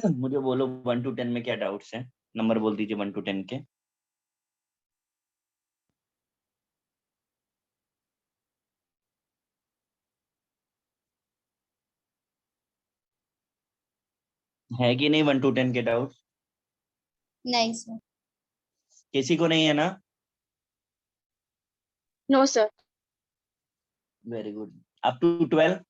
मुझे बोलो 1 to 10 में क्या डाउट्स हैं, नंबर बोल दीजिए 1 to 10 के। है कि नहीं 1 to 10 के डाउट्स? नहीं सर। किसी को नहीं है ना? No sir. Very good. Up to 12?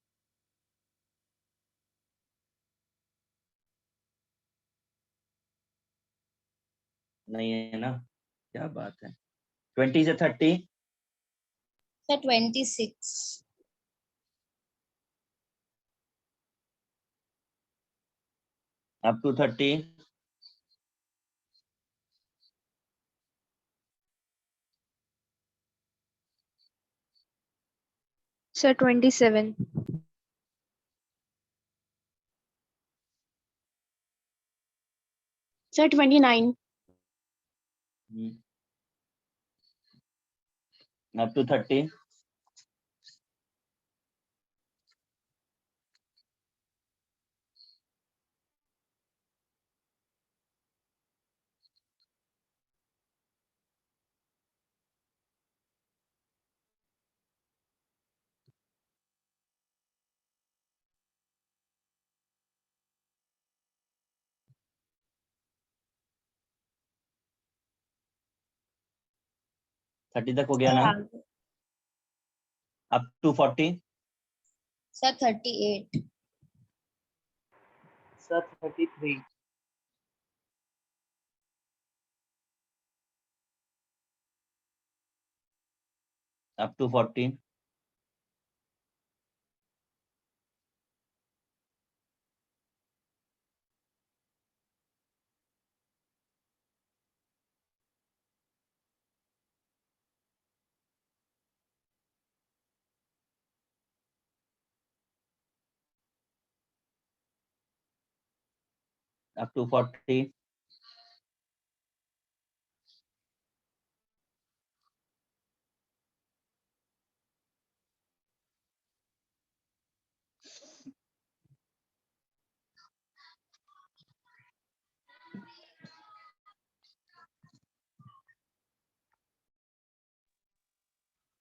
नहीं है ना, क्या बात है। 20 से 30? Sir 26। Up to 30? Sir 27। Sir 29। Up to 30? थर्टी तक हो गया ना? Up to 40? Sir 38। Sir 33। Up to 40? Up to 40?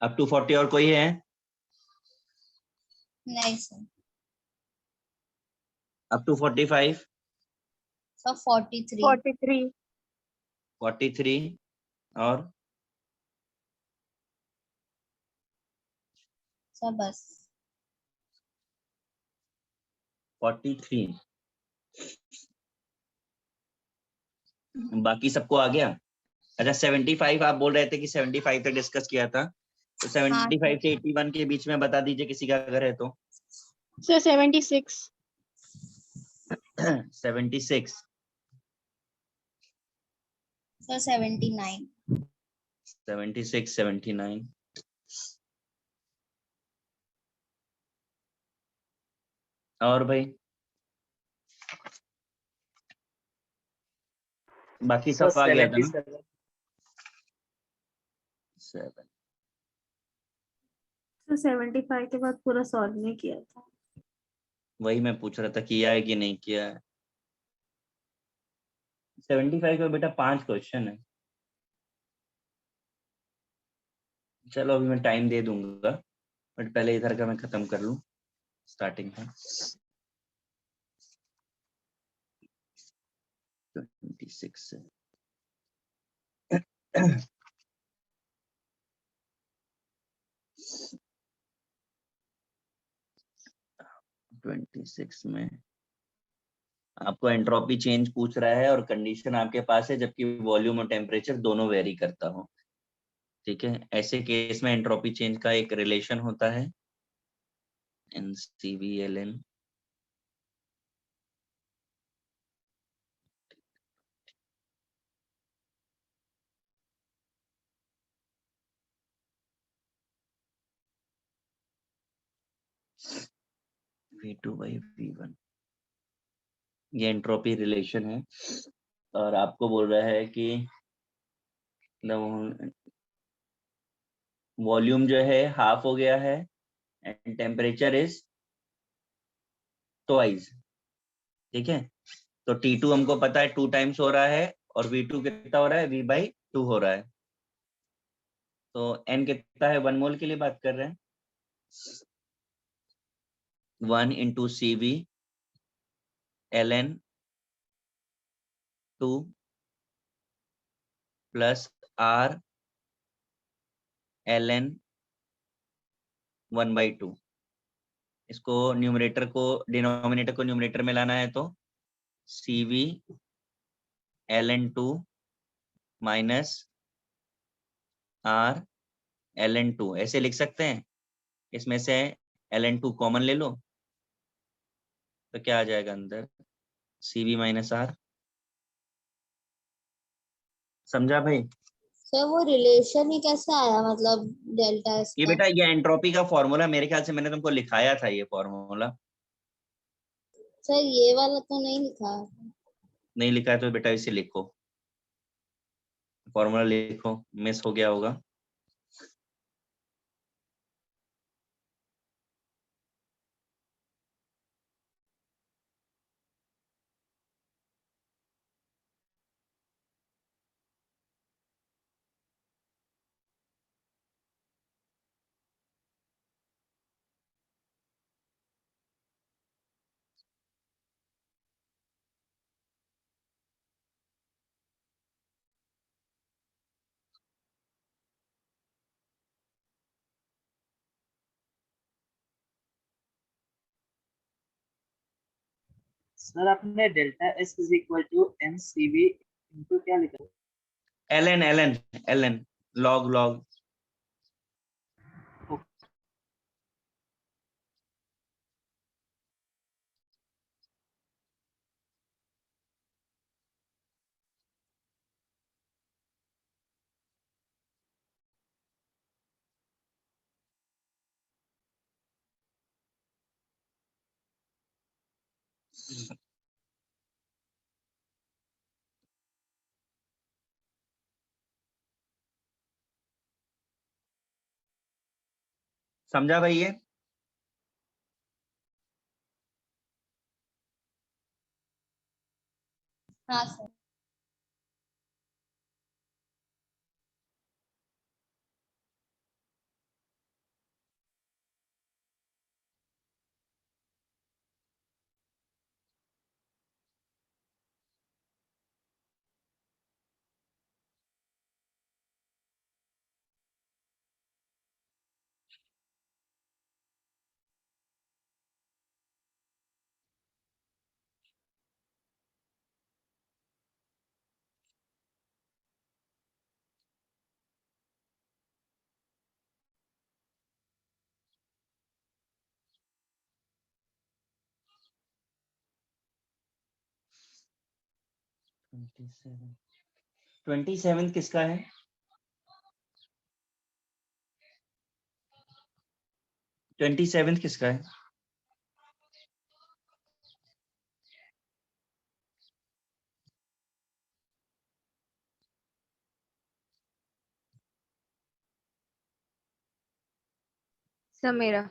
Up to 40 और कोई है? नहीं सर। Up to 45? सर 43। 43। 43 और? सर बस। 43। बाकी सबको आ गया? अच्छा 75 आप बोल रहे थे कि 75 तक डिस्कस किया था, तो 75 से 81 के बीच में बता दीजिए किसी का अगर है तो। सर 76। 76? सर 79। 76, 79 और भाई बाकी सर सब आ गया था ना? 77। 7। सर 75 के बाद पूरा सॉल्व नहीं किया था। वही मैं पूछ रहा था किया है कि नहीं किया है। 75 का बेटा 5 क्वेश्चन है। चलो अभी मैं टाइम दे दूंगा, बट पहले इधर का मैं खत्म कर लूं स्टार्टिंग का। 26 से 26 में आपको एंट्रोपी चेंज पूछ रहा है और कंडीशन आपके पास है जबकि वॉल्यूम और टेम्परेचर दोनों वेरी करता हो। ठीक है, ऐसे केस में एंट्रोपी चेंज का एक रिलेशन होता है NCVLN। V2/V1 ये एंट्रोपी रिलेशन है और आपको बोल रहा है कि वॉल्यूम जो है हाफ हो गया है एंड टेम्परेचर इज ट्वाइस। ठीक है, तो T2 हमको पता है 2 टाइम्स हो रहा है और V2 कितना हो रहा है, V/2 हो रहा है। तो N कितना है, 1 मोल के लिए बात कर रहे हैं। 1 × CV ln 2 plus R ln 1/2। इसको न्यूमरेटर को डिनोमिनेटर को न्यूमरेटर में लाना है तो CV ln 2 minus R ln 2 ऐसे लिख सकते हैं। इसमें से ln 2 कॉमन ले लो तो क्या आ जाएगा अंदर, CV माइनस R। समझा भाई? सर वो रिलेशन ही कैसे आया, मतलब डेल्टा एस ये का? बेटा ये एंट्रोपी का फॉर्मूला, मेरे ख्याल से मैंने तुमको लिखाया था ये फॉर्मूला। सर ये वाला तो नहीं लिखा। नहीं लिखा है तो बेटा इसे लिखो, फॉर्मूला लिखो, मिस हो गया होगा। सर आपने delta S is equal to M C V into क्या लिखा? ln log। समझा भाई ये? हाँ सर। ट्वेंटी सेवन किसका है? ट्वेंटी सेवन किसका है? सर मेरा।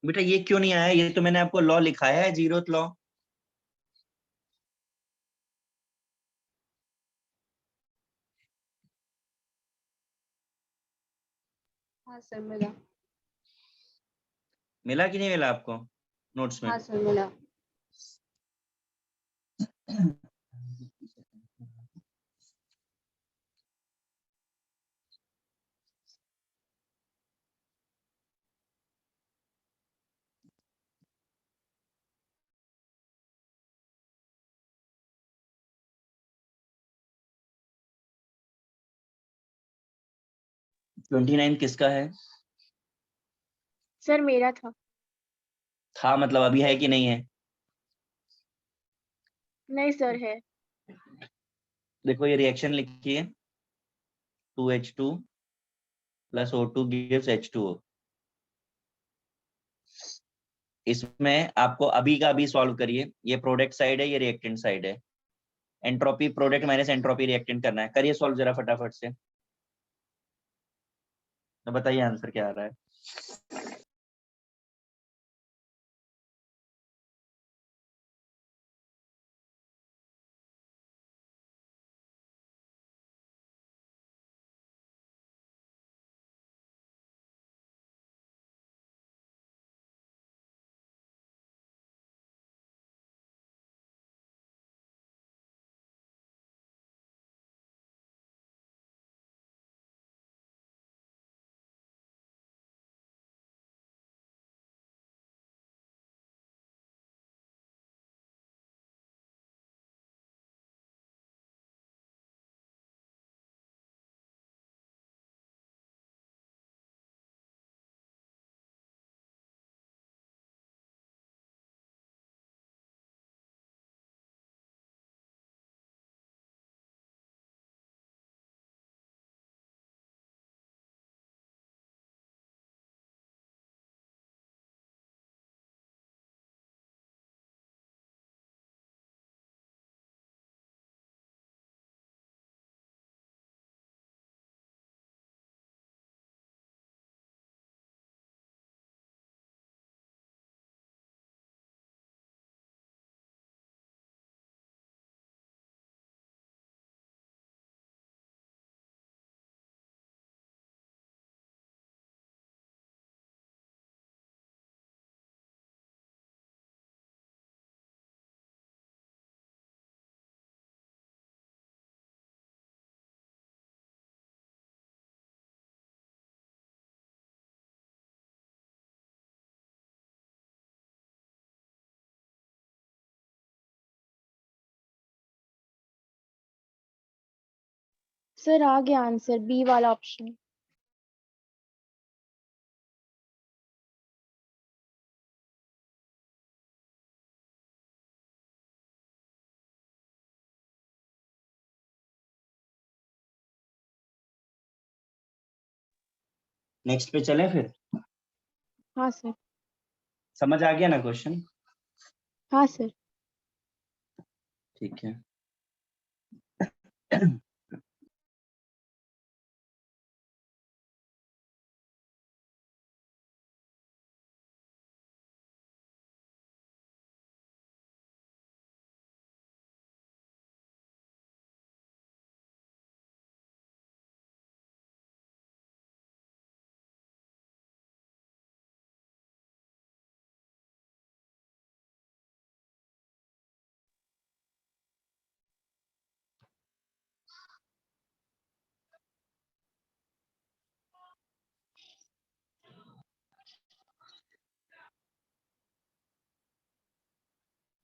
बेटा ये क्यों नहीं आया? ये तो मैंने आपको लॉ लिखाया है, 0th लॉ। हाँ सर मिला। मिला कि नहीं मिला आपको नोट्स में? हाँ सर मिला। ट्वेंटी नाइन किसका है? सर मेरा था। मतलब अभी है कि नहीं है? नहीं सर है। देखो ये रिएक्शन लिखिए, 2H2 plus O2 gives H2O। इसमें आपको अभी का अभी सॉल्व करिए, ये प्रोडक्ट साइड है, ये रिएक्टेंट साइड है। Entropy product minus entropy reactant करना है। करिए सॉल्व जरा फटाफट से, तो बताइए आंसर क्या आ रहा है। सर आ गया आंसर, बी वाला ऑप्शन। नेक्स्ट पे चले फिर। हाँ सर। समझ आ गया ना क्वेश्चन? हाँ सर। ठीक है।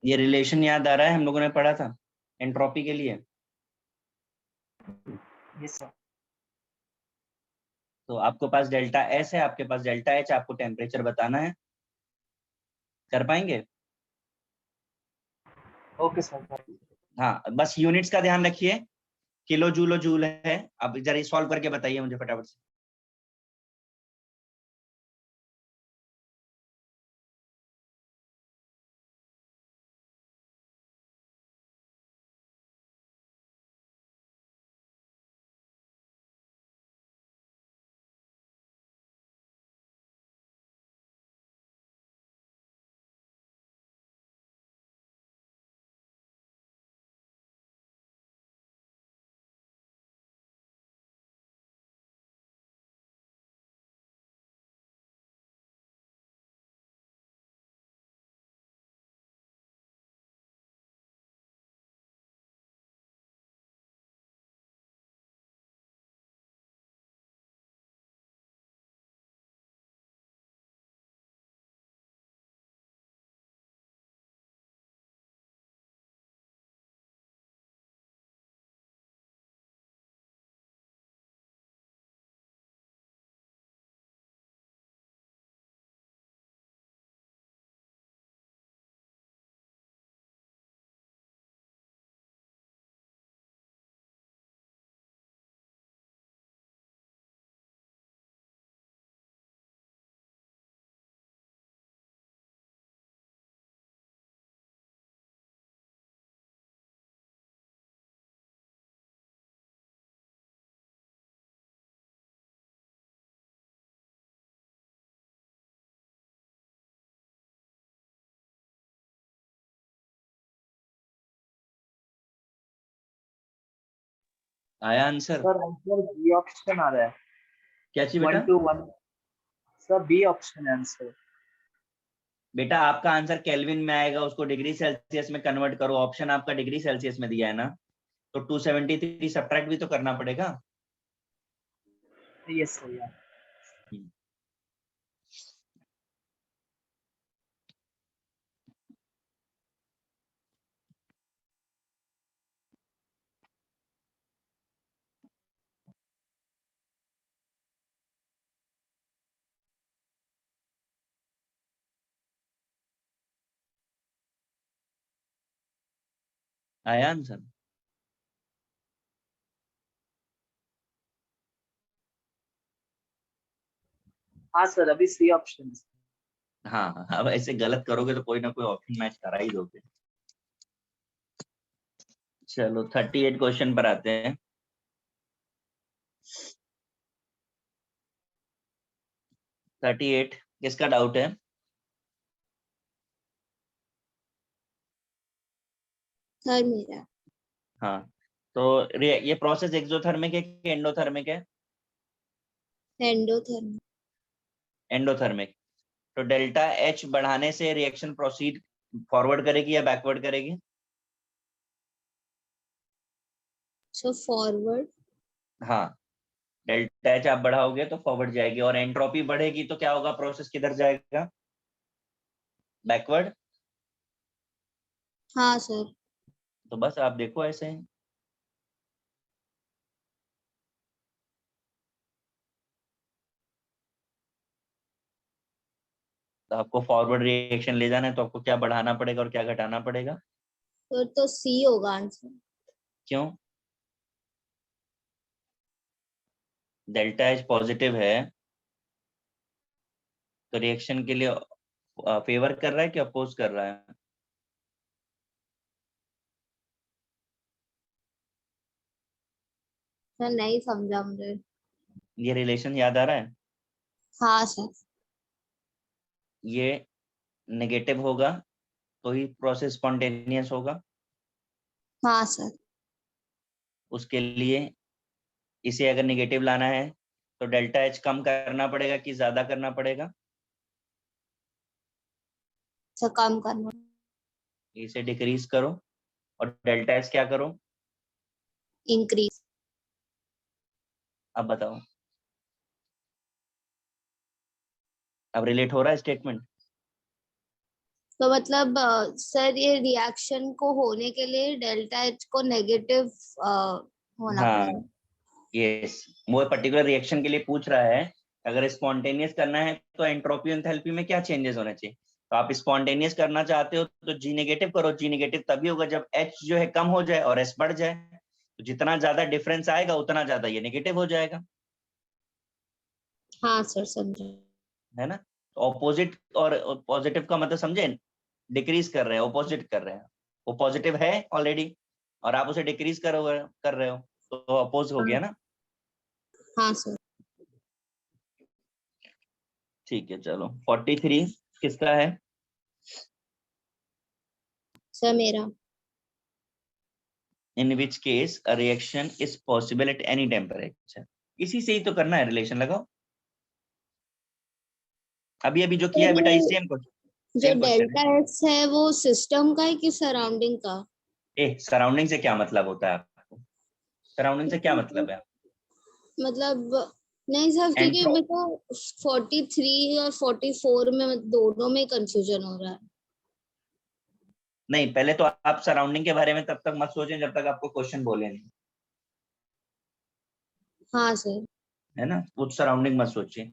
ये रिलेशन याद आ रहा है, हम लोगों ने पढ़ा था एंट्रोपी के लिए। Yes sir. तो आपके पास डेल्टा एस है, आपके पास डेल्टा एच, आपको टेम्परेचर बताना है। कर पाएंगे? Okay sir. हाँ, बस यूनिट्स का ध्यान रखिए, किलो जूल जूल है। अब जरा सॉल्व करके बताइए मुझे फटाफट से। आया answer? Sir answer B option आ रहा है। क्या चाहिए बेटा? 1 to 1। सर बी ऑप्शन है आंसर। बेटा आपका आंसर केल्विन में आएगा, उसको डिग्री सेल्सियस में कन्वर्ट करो। ऑप्शन आपका डिग्री सेल्सियस में दिया है ना, तो 273 सब्ट्रैक्ट भी तो करना पड़ेगा। यस सर यार। आया आंसर? हाँ सर अभी सी ऑप्शन। हाँ, अब ऐसे गलत करोगे तो कोई ना कोई ऑप्शन मैच करा ही दोगे। चलो 38 क्वेश्चन पर आते हैं। 38 किसका डाउट है? सर मेरा। हाँ, तो ये प्रोसेस एक्सोथर्मिक है कि एंडोथर्मिक है? एंडोथर्मिक। एंडोथर्मिक। तो डेल्टा एच बढ़ाने से रिएक्शन प्रोसीड फॉरवर्ड करेगी या बैकवर्ड करेगी? So forward. हाँ, डेल्टा एच आप बढ़ाओगे तो फॉरवर्ड जाएगी, और एंट्रोपी बढ़ेगी तो क्या होगा, प्रोसेस किधर जाएगा? बैकवर्ड। हाँ सर। तो बस आप देखो ऐसे ही। तो आपको फॉरवर्ड रिएक्शन ले जाना है तो आपको क्या बढ़ाना पड़ेगा और क्या घटाना पड़ेगा? तो सी होगा आंसर। क्यों? डेल्टा एच पॉजिटिव है तो रिएक्शन के लिए फेवर कर रहा है कि अपोज कर रहा है? सर नहीं समझा मुझे। ये रिलेशन याद आ रहा है? हाँ सर। ये नेगेटिव होगा तो ही प्रोसेस स्पॉन्टेनियस होगा। हाँ सर। उसके लिए इसे अगर नेगेटिव लाना है तो डेल्टा एच कम करना पड़ेगा कि ज्यादा करना पड़ेगा? सर कम करना। इसे डिक्रीज करो और डेल्टा एच क्या करो? इंक्रीज। अब बताओ, अब रिलेट हो रहा है स्टेटमेंट? तो मतलब सर ये रिएक्शन को होने के लिए डेल्टा एच को नेगेटिव होना हाँ, पड़ेगा। यस, वो पर्टिकुलर रिएक्शन के लिए पूछ रहा है। अगर स्पॉन्टेनियस करना है तो एंट्रोपी और एंथैल्पी में क्या चेंजेस होने चाहिए? तो आप स्पॉन्टेनियस करना चाहते हो तो जी नेगेटिव करो। जी नेगेटिव तभी होगा जब एच जो है कम हो जाए और एस बढ़ जाए। तो जितना ज्यादा डिफरेंस आएगा उतना ज्यादा ये नेगेटिव हो जाएगा, हाँ सर समझा। है ना? तो ऑपोजिट और पॉजिटिव का मतलब समझे? डिक्रीज कर रहे हैं, ऑपोजिट कर रहे हैं। वो पॉजिटिव है ऑलरेडी और आप उसे डिक्रीज कर रहे हो तो अपोज हो गया ना। हाँ सर। ठीक है, चलो 43 किसका है? सर मेरा। In which case a reaction is possible at any temperature. इसी से ही तो करना है, रिलेशन लगाओ। अभी अभी जो किया है बेटा, तो सेम जो क्वेश्चन है। डेल्टा एच है वो सिस्टम का है कि सराउंडिंग का? सराउंडिंग से क्या मतलब होता है आपको? सराउंडिंग से क्या मतलब है? मतलब नहीं सर, क्योंकि एंट्रो मेरे को 43 और 44 में दोनों में कंफ्यूजन हो रहा है। नहीं, पहले तो आप सराउंडिंग के बारे में तब तक मत सोचें जब तक आपको क्वेश्चन बोले नहीं, हाँ सर। है ना? वो सराउंडिंग मत सोचिए।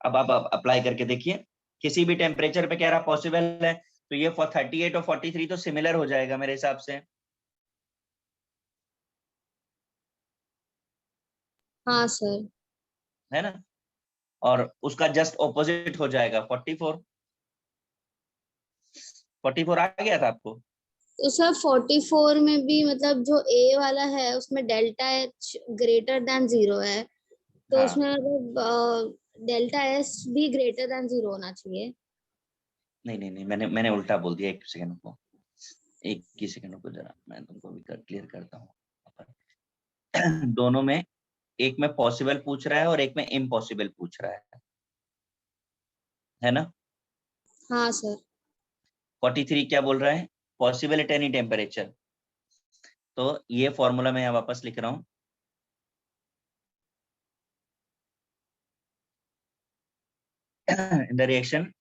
अब आप अप्लाई करके देखिए, किसी भी टेम्परेचर पे कह रहा पॉसिबल है तो ये 38 और 43 तो सिमिलर हो जाएगा मेरे हिसाब से, हाँ सर। है ना? और उसका जस्ट ऑपोजिट हो जाएगा 44। 44 आ गया था आपको? तो सर 44 में भी मतलब जो ए वाला है उसमें डेल्टा एच ग्रेटर देन 0 है, तो हाँ, उसमें मतलब डेल्टा एस भी ग्रेटर देन 0 होना चाहिए। नहीं नहीं नहीं, मैंने उल्टा बोल दिया। एक सेकंड को, एक ही सेकंड को, जरा मैं तुमको भी क्लियर करता हूँ। दोनों में, एक में पॉसिबल पूछ रहा है और एक में इम्पॉसिबल पूछ रहा है ना? हाँ सर। 43 क्या बोल रहा है? Possible at any temperature. तो ये फॉर्मूला मैं यहाँ वापस लिख रहा हूँ। The reaction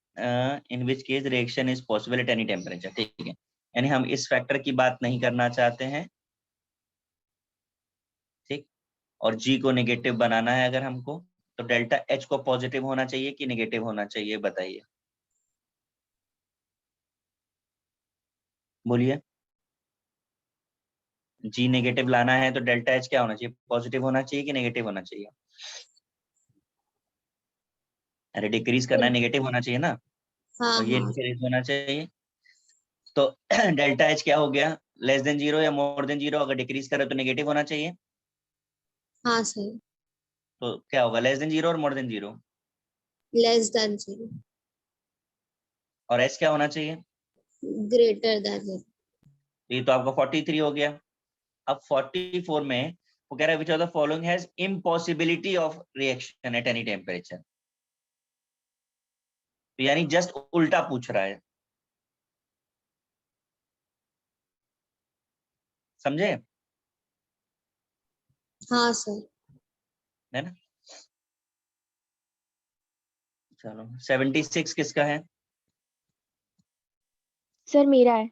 in which case reaction is possible at any temperature, ठीक है। यानी हम इस फैक्टर की बात नहीं करना चाहते हैं, ठीक। और जी को नेगेटिव बनाना है अगर हमको, तो डेल्टा एच को पॉजिटिव होना चाहिए कि नेगेटिव होना चाहिए, बताइए, बोलिए। जी नेगेटिव लाना है तो डेल्टा एच क्या होना चाहिए? पॉजिटिव होना चाहिए कि नेगेटिव होना चाहिए? अरे डिक्रीज करना है, नेगेटिव होना चाहिए ना। हाँ और ये हाँ। डिक्रीज होना चाहिए। तो डेल्टा एच क्या हो गया? लेस देन 0 या मोर देन 0। अगर डिक्रीज करे तो नेगेटिव होना चाहिए। हाँ सर। तो क्या होगा? लेस देन 0 और मोर देन 0। Less than 0। और एच क्या होना चाहिए? Greater than 0। तो ये तो आपका 43 हो गया। अब 44 में वो कह रहा है which of the following has impossibility of reaction at any temperature. तो यानी जस्ट उल्टा पूछ रहा है, समझे? हाँ सर। है ना? चलो 76 किसका है? सर मेरा है।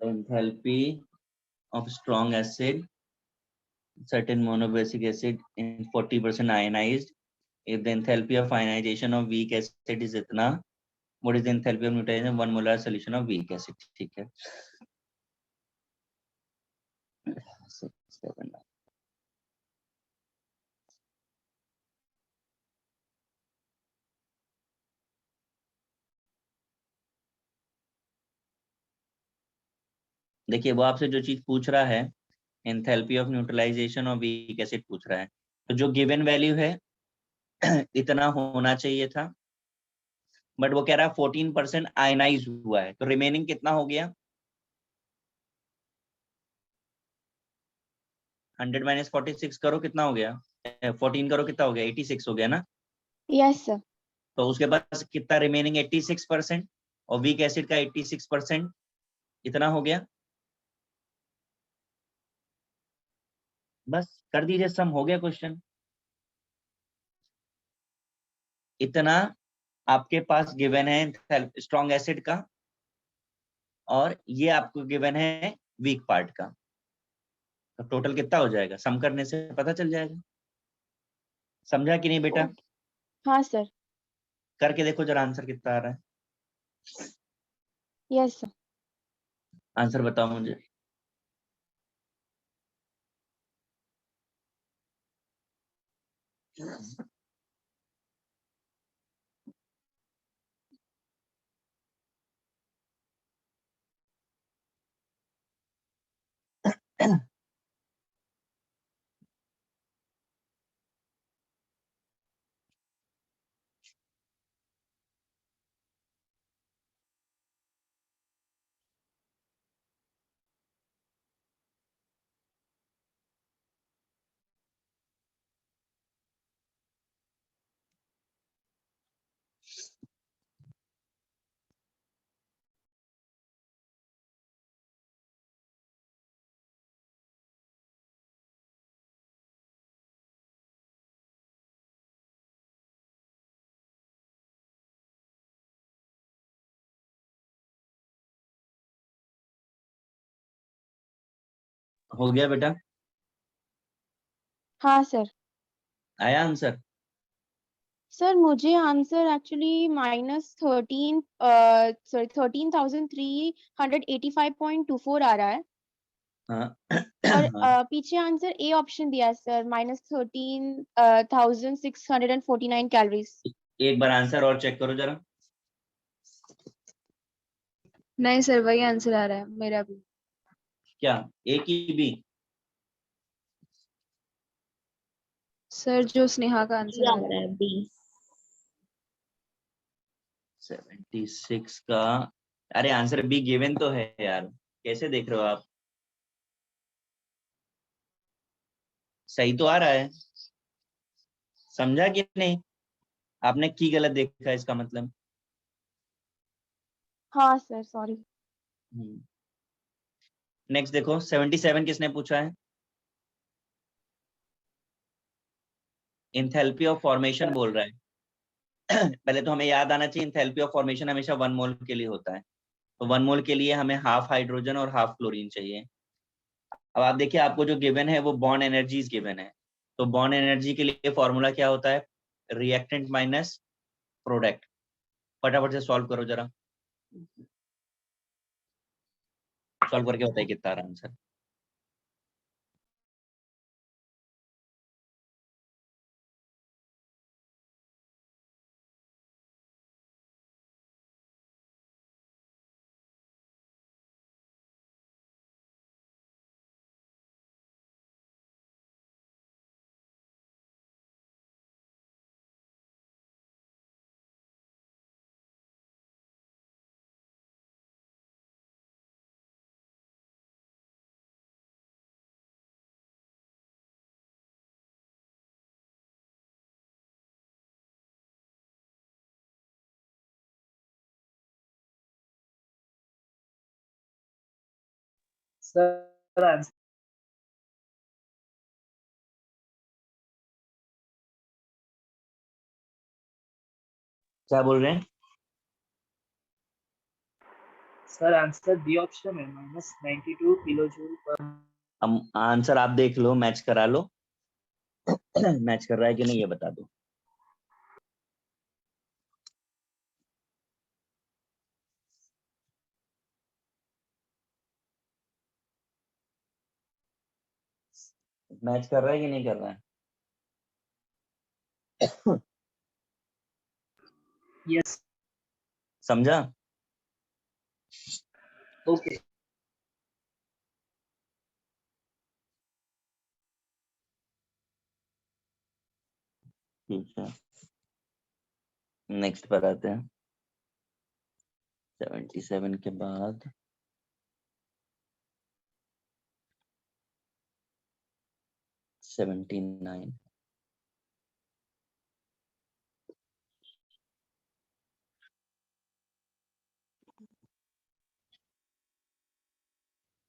Enthalpy of strong acid certain monobasic acid in 40% ionized. If the enthalpy of ionization of weak acid is itna, what is the enthalpy of neutralization 1 molar solution of weak acid? ठीक है 6, 7, 9. देखिए वो आपसे जो चीज पूछ रहा है एंथैल्पी ऑफ न्यूट्रलाइजेशन और वीक एसिड पूछ रहा है, तो जो गिवन वैल्यू है इतना होना चाहिए था, बट वो कह रहा है 14% आयनाइज हुआ है, तो रिमेनिंग कितना हो गया 100 माइनस 46 करो कितना हो गया 14 करो कितना हो गया 86 हो गया ना, Yes, sir. तो उसके पास कितना रिमेनिंग 86% और वीक एसिड का 86% इतना हो गया, बस कर दीजिए सम हो गया क्वेश्चन। इतना आपके पास गिवन है स्ट्रॉन्ग एसिड का और ये आपको गिवन है वीक पार्ट का, तो टोटल कितना हो जाएगा सम करने से पता चल जाएगा। समझा कि नहीं बेटा? Okay. हाँ sir. करके देखो जरा आंसर कितना आ रहा है, Yes, sir. आंसर बताओ मुझे। हो गया बेटा? हाँ sir. आया आंसर? सर मुझे आंसर एक्चुअली -13,385.24 आ रहा है हाँ और हाँ। पीछे आंसर ए ऑप्शन दिया है सर -13,649 कैलोरीज। एक बार आंसर और चेक करो जरा। नहीं सर वही आंसर आ रहा है मेरा भी। क्या ए की बी? सर जो स्नेहा का आंसर आ रहा है बी। 76 का, अरे आंसर बी गिवन तो है यार, कैसे देख रहे हो आप? सही तो आ रहा है, समझा कि नहीं? आपने की गलत देखा इसका मतलब। हाँ सर सॉरी। नेक्स्ट देखो 77 किसने पूछा है? इंथैल्पी ऑफ फॉर्मेशन बोल रहा है। पहले तो हमें याद आना चाहिए इंथैल्पी ऑफ फॉर्मेशन हमेशा 1 मोल के लिए होता है, तो 1 मोल के लिए हमें हाफ हाइड्रोजन और हाफ क्लोरीन चाहिए। अब आप देखिए आपको जो गिवन है वो बॉन्ड एनर्जीज गिवन है, तो बॉन्ड एनर्जी के लिए फॉर्मूला क्या होता है? Reactant minus product. फटाफट से सॉल्व करो जरा, सॉल्व करके बताइए कितना आ रहा आंसर। सर आंसर क्या बोल रहे हैं? सर आंसर बी ऑप्शन है -92 किलो जूल पर अब आंसर आप देख लो, मैच करा लो। मैच कर रहा है कि नहीं ये बता दो। मैच कर रहा है कि नहीं कर रहा है? Yes. समझा? Okay. ठीक है, नेक्स्ट पर आते हैं। 77 के बाद 79।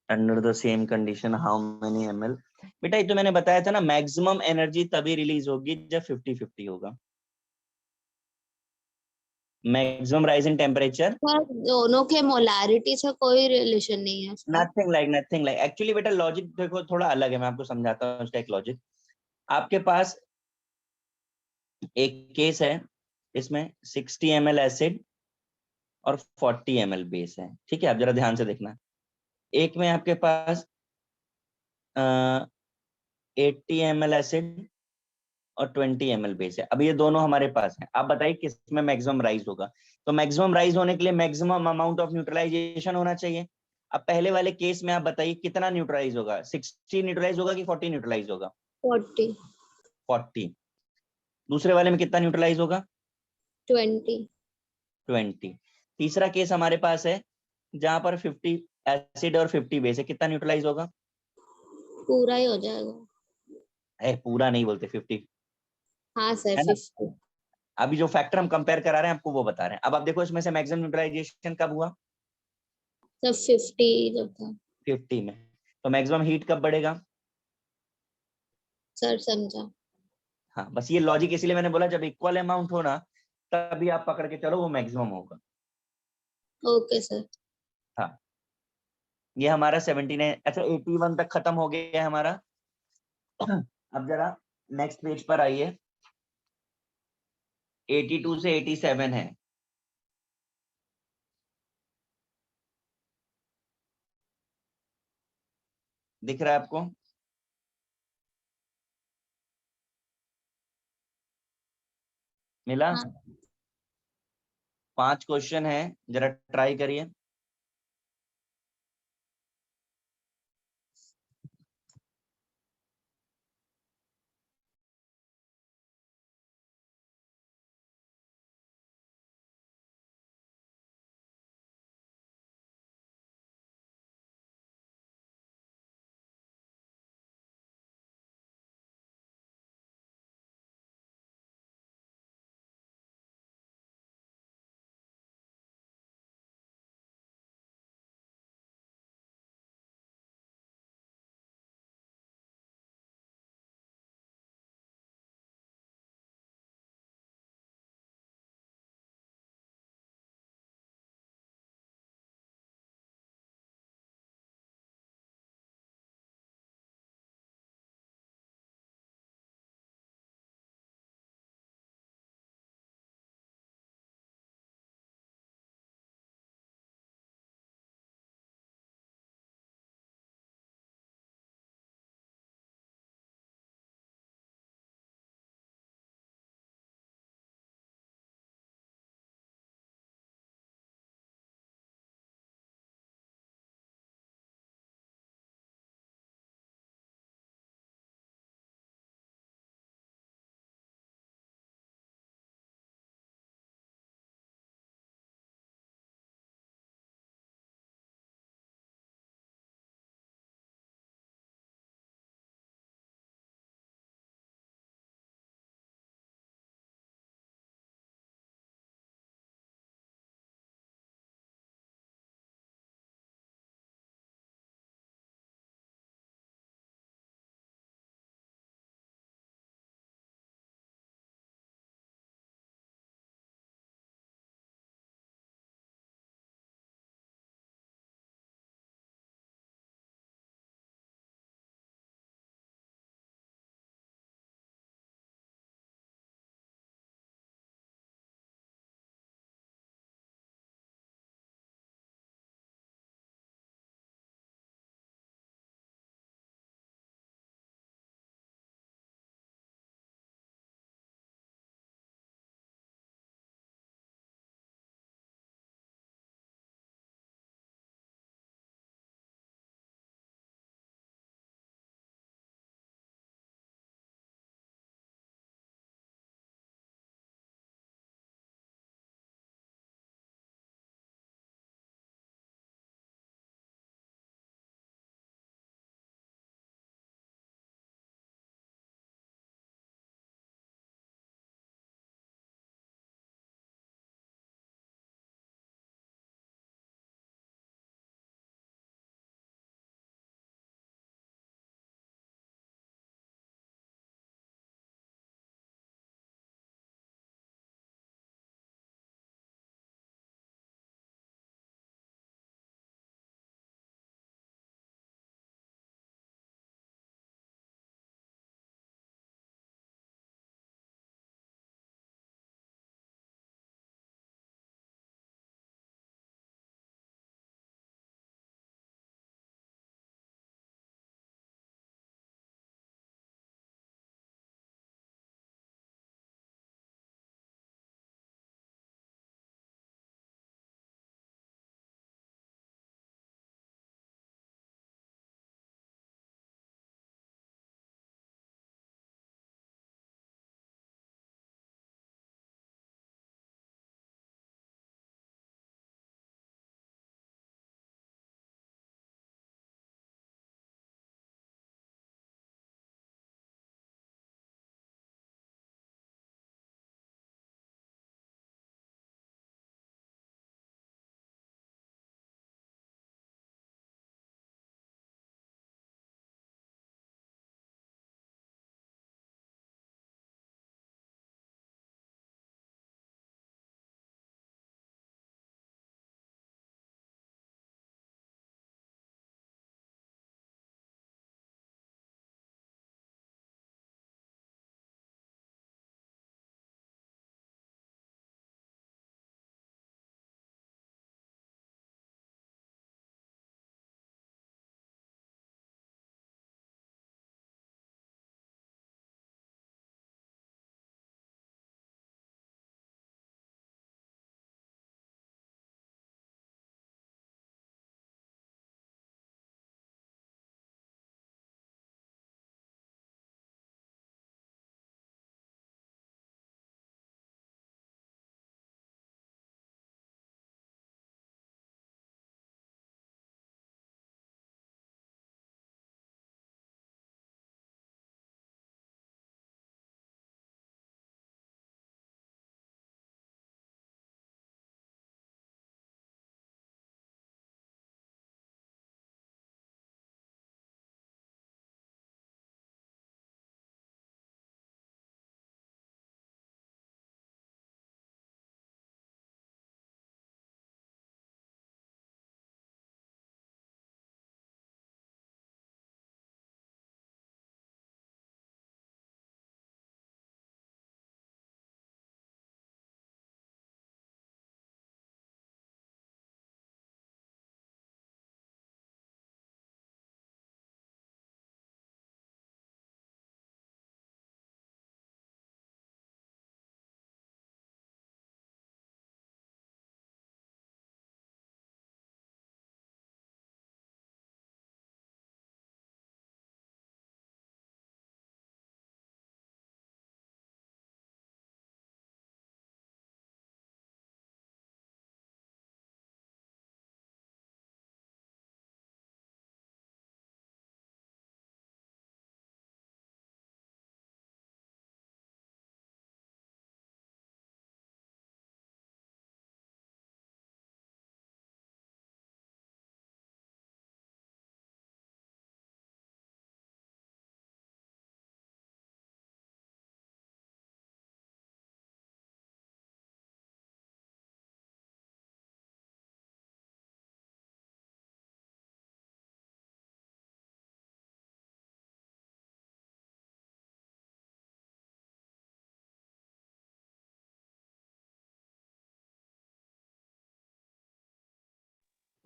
Under the same condition how many ml? बेटा ये तो मैंने बताया था ना, मैक्सिमम एनर्जी तभी रिलीज होगी जब 50-50 होगा। मैक्सिमम राइज इन टेम्परेचर, पर दोनों के मोलारिटी से कोई रिलेशन नहीं है उसका। नथिंग लाइक एक्चुअली बेटा लॉजिक देखो थोड़ा अलग है, मैं आपको समझाता हूँ उसका एक लॉजिक। आपके पास एक केस है, इसमें 60 ml एसिड और 40 ml बेस है, ठीक है? आप जरा ध्यान से देखना। एक में आपके पास 80 ml एसिड और 20 ml बेस है। अब ये दोनों हमारे पास हैं, आप बताइए किसमें मैक्सिमम राइज होगा? तो मैक्सिमम राइज होने के लिए मैक्सिमम अमाउंट ऑफ न्यूट्रलाइजेशन होना चाहिए। अब पहले वाले केस में आप बताइए कितना न्यूट्रलाइज होगा? 60 न्यूट्रलाइज होगा कि 40 न्यूट्रलाइज होगा? 40, 40। दूसरे वाले में कितना न्यूट्रलाइज होगा? 20। 20। तीसरा केस हमारे पास है जहां पर 50 एसिड और 50 बेस है, कितना न्यूट्रलाइज होगा? पूरा ही हो जाएगा। है, पूरा नहीं बोलते, 50, हाँ सर, है ना? 50। अभी जो फैक्टर हम कंपेयर करा रहे हैं आपको वो बता रहे हैं। अब आप देखो इसमें से मैक्सिमम न्यूट्रलाइजेशन कब हुआ? सर 50 जब था। 50 में। तो मैक्सिमम हीट कब बढ़ेगा? सर समझा। हाँ, बस ये लॉजिक इसीलिए मैंने बोला जब इक्वल अमाउंट हो ना तभी आप पकड़ के चलो वो मैक्सिमम होगा। Okay sir. हाँ, ये हमारा 79, अच्छा 81 तक खत्म हो गया है हमारा। अब जरा नेक्स्ट पेज पर आइए, 82 से 87 है। दिख रहा है आपको? मिला? हाँ 5 क्वेश्चन है, जरा ट्राई करिए।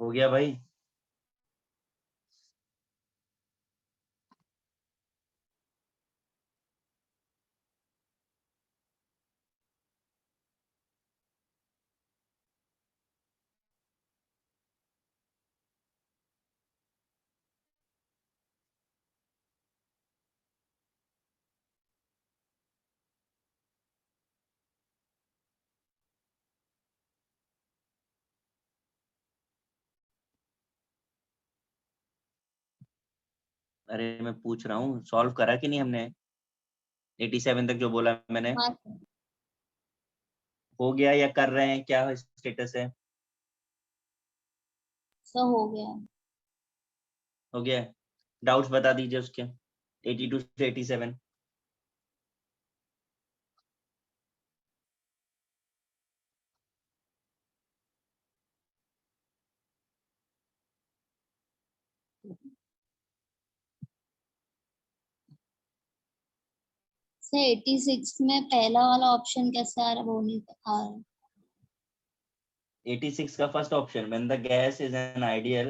हो गया भाई? अरे मैं पूछ रहा हूँ, सॉल्व करा कि नहीं हमने? 87 तक जो बोला मैंने, हाँ सर। हो गया या कर रहे हैं, क्या स्टेटस है? सर हो गया। हो गया? डाउट्स बता दीजिए उसके, 82 से 87। सर 86 में पहला वाला ऑप्शन कैसे आ रहा, वो नहीं आ रहा। 86 का first option, when the gas is an ideal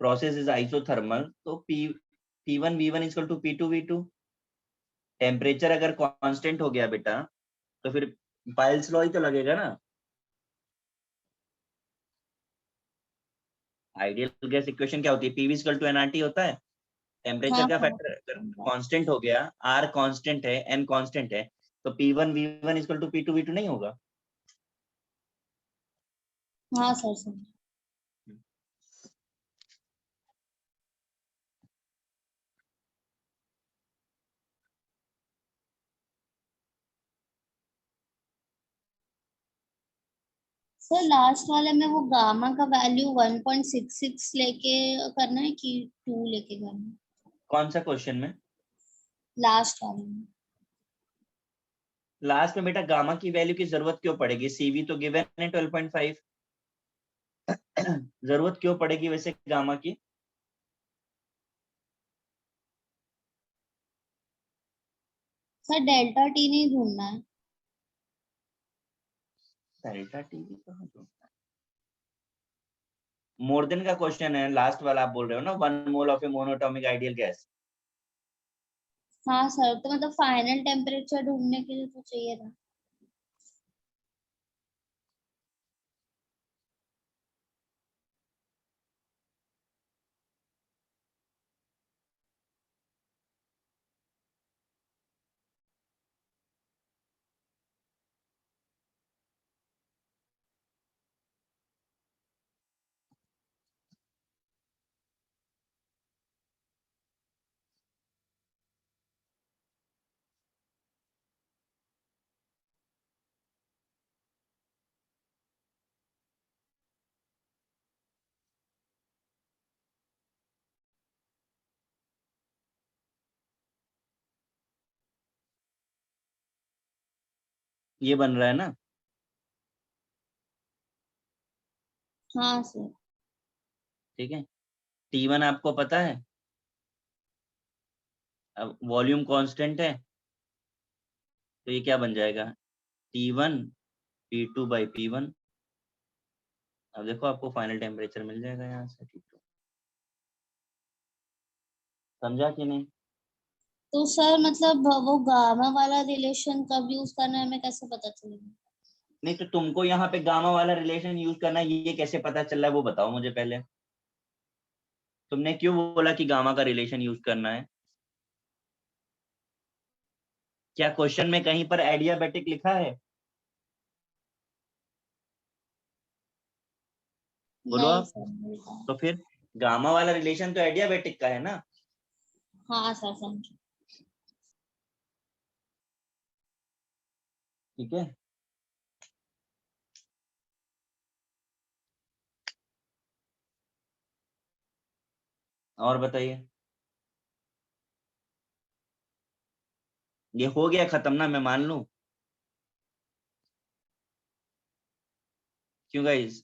process is isothermal, तो P1 V1 equal to P2 V2। Temperature अगर कांस्टेंट हो गया बेटा, तो फिर पाइल्स लॉ ही तो लगेगा ना। आइडियल गैस इक्वेशन क्या होती है? पीवी इक्वल टू एनआरटी होता है। टेम्परेचर हाँ का हाँ फैक्टर अगर कांस्टेंट हो गया, आर कांस्टेंट है, एन कांस्टेंट है, तो P1 V1 equal to P2 V2 नहीं होगा? हाँ सर सर। सर लास्ट वाले में वो गामा का वैल्यू 1.66 लेके करना है कि 2 लेके करना है? कौन सा क्वेश्चन में? लास्ट वाले में। लास्ट में बेटा गामा की वैल्यू की जरूरत क्यों पड़ेगी? सीवी तो गिवन है 12.5। जरूरत क्यों पड़ेगी वैसे गामा की? सर डेल्टा टी नहीं ढूंढना है। डेल्टा टीवी कहाँ ढूंढना है? मोर देन का क्वेश्चन है लास्ट वाला, आप बोल रहे हो ना, 1 mole of A monoatomic ideal gas. हाँ सर, तो मतलब फाइनल टेम्परेचर ढूंढने के लिए तो चाहिए था। ये बन रहा है ना? हाँ सर। ठीक है। T1 आपको पता है, अब वॉल्यूम कांस्टेंट है, तो ये क्या बन जाएगा? T1 P2 by P1। अब देखो आपको फाइनल टेम्परेचर मिल जाएगा यहाँ से T2। समझा कि नहीं? तो सर मतलब वो गामा वाला रिलेशन कब यूज करना है, हमें कैसे पता चलेगा? नहीं तो तुमको यहाँ पे गामा वाला रिलेशन यूज करना है, ये कैसे पता चल रहा है वो बताओ मुझे पहले। तुमने क्यों बोला कि गामा का रिलेशन यूज करना है? क्या क्वेश्चन में कहीं पर एडियाबेटिक लिखा है? बोलो नहीं आप। सर मिलता है। तो फिर गामा वाला रिलेशन तो एडियाबेटिक का है ना। हाँ सर समझो। ठीक है। और बताइए। ये हो गया खत्म ना, मैं मान लूं? क्यों गाइस,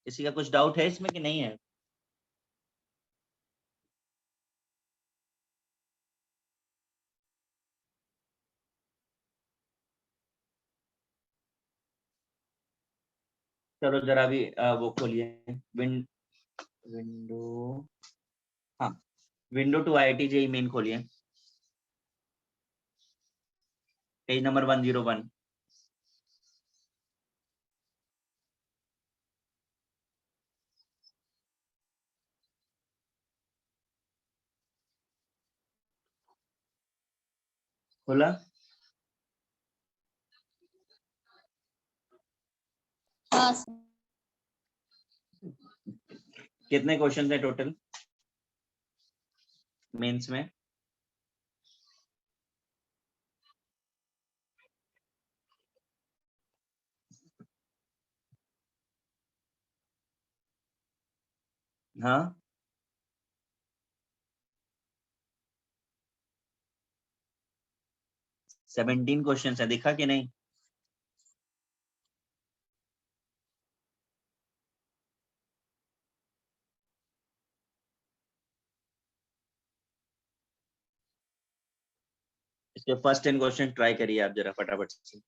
किसी का कुछ डाउट है इसमें कि नहीं है? चलो जरा भी वो खोलिए विंडो, हाँ window to IIT JEE Main खोलिए, पेज नंबर 101। खोला? हाँ सर। कितने क्वेश्चन है टोटल मेंस में? हाँ 17 क्वेश्चन है, दिखा कि नहीं? इसके फर्स्ट 10 क्वेश्चन ट्राई करिए आप जरा फटाफट से।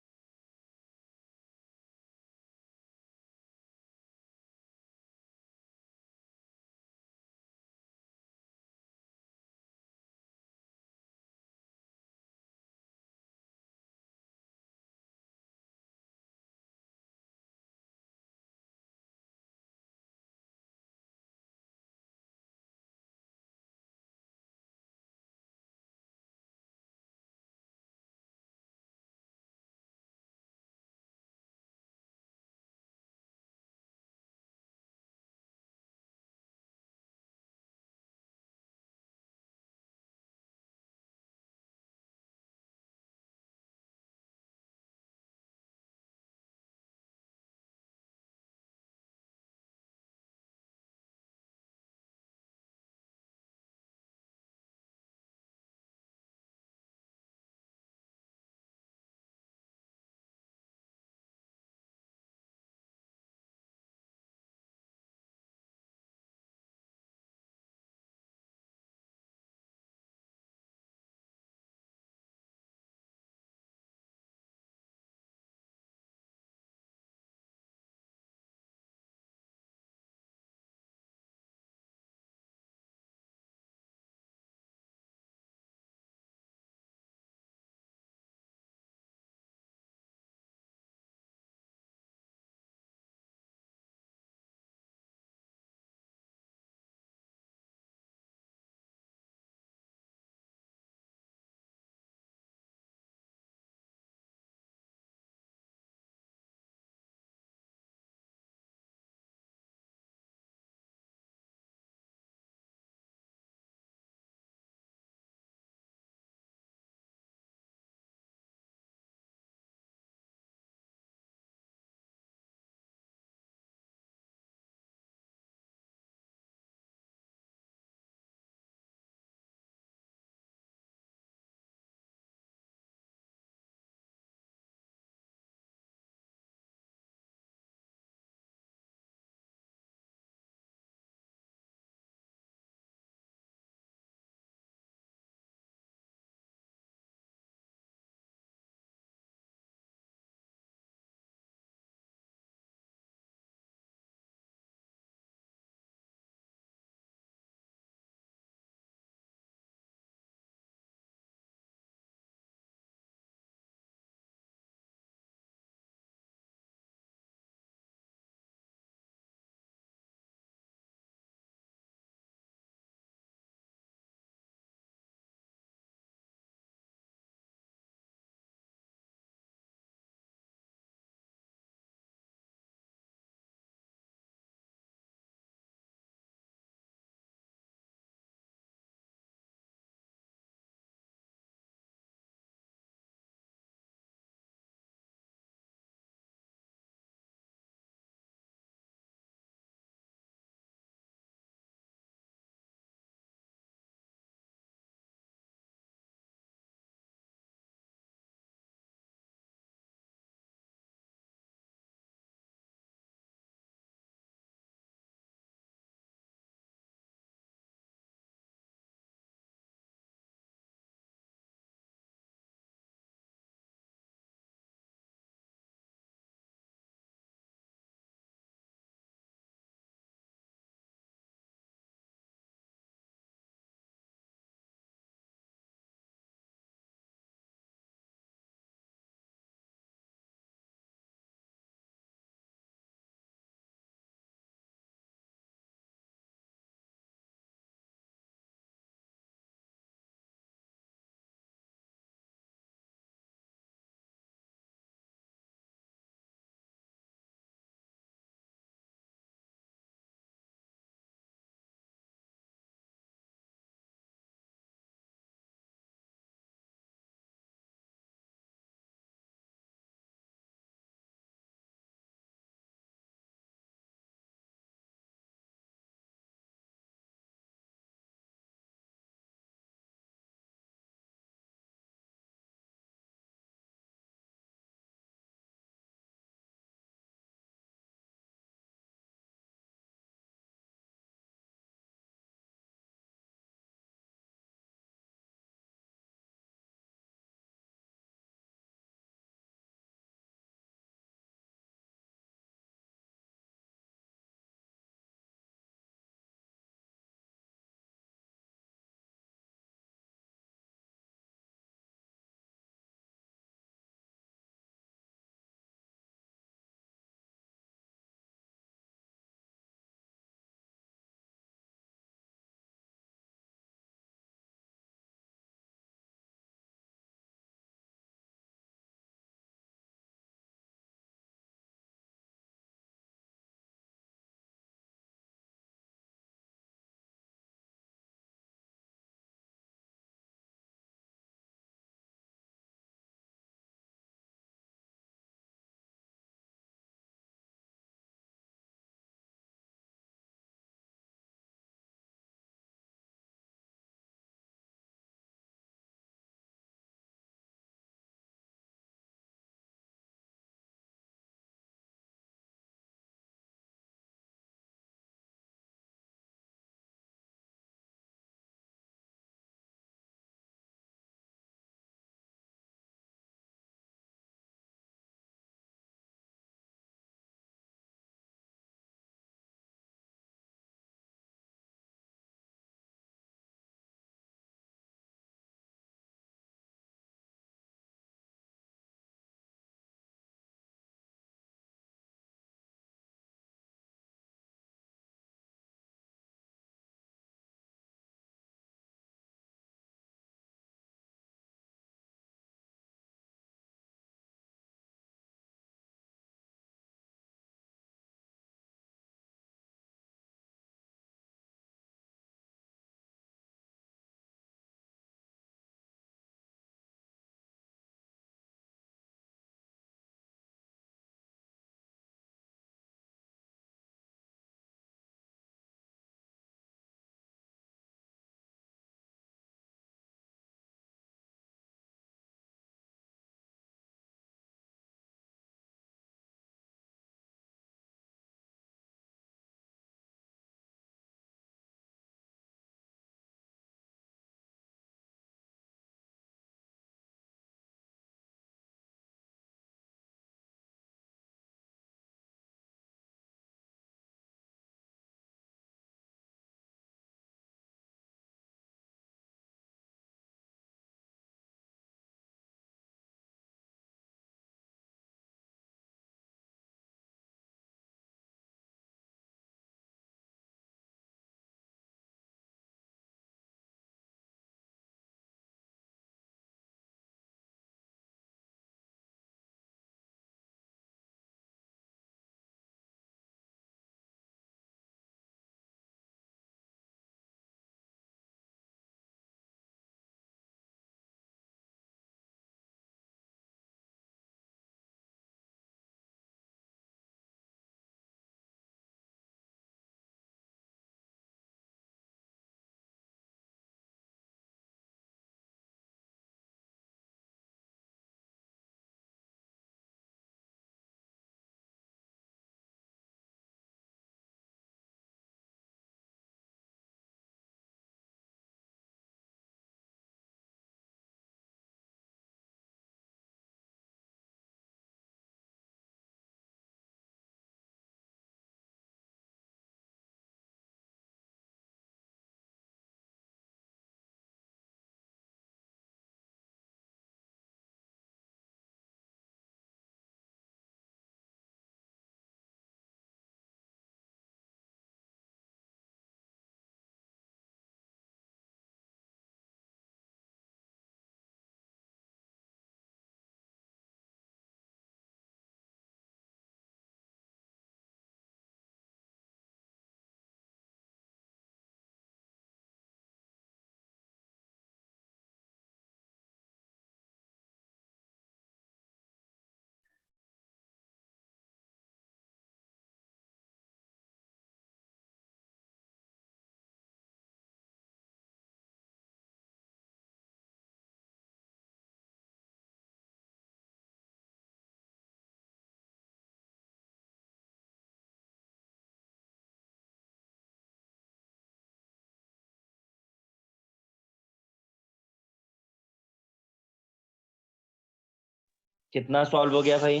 कितना सॉल्व हो गया भाई?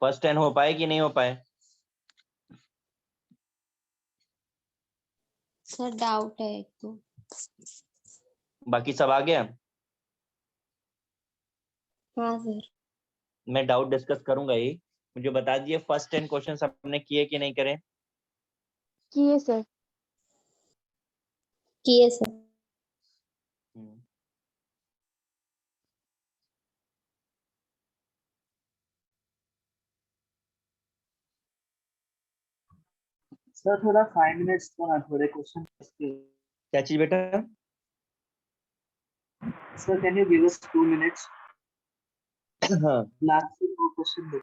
फर्स्ट 10 हो पाए कि नहीं हो पाए? सर डाउट है एक तो। बाकी सब आ गया? हाँ सर। मैं डाउट डिस्कस करूंगा ही। मुझे बता दिए फर्स्ट 10 क्वेश्चंस आपने किए कि नहीं करे? किए सर। किए सर। सर थोड़ा 5 मिनट्स तो ना, थोड़े क्वेश्चन। क्या चीज बेटा? Sir can you give us 2 minutes? हाँ। लास्ट से 2 क्वेश्चन दो।